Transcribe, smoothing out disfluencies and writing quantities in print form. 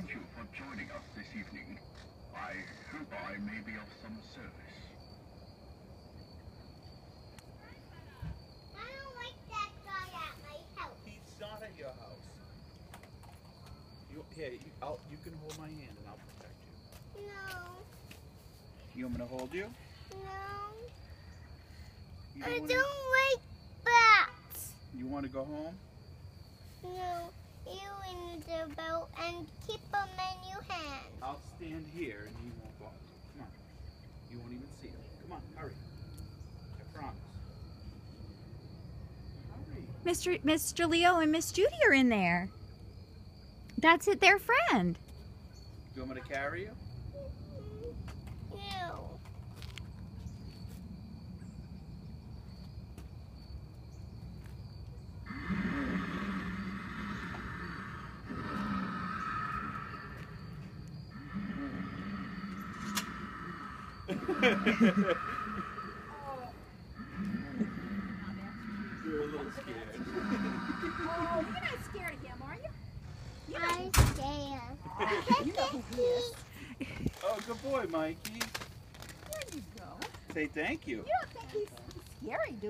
thank you for joining us this evening. I hope I may be of some service. I don't like that guy at my house. He's not at your house. You can hold my hand and I'll protect you. No. You want me to hold you? No. You I wanna- don't like bats. You want to go home? No. You in the boat and keep them in your hand. I'll stand here and he won't bother you. Come on. You won't even see him. Come on, hurry. I promise. Hurry. Mr. Leo and Miss Judy are in there. That's it, their friend. You want me to carry you? No. You're a little scared. Oh, you're not scared of him, are you? I'm scared. You know who he is. Oh, good boy, Mikey. There you go. Say thank you. You don't think he's scary, do you?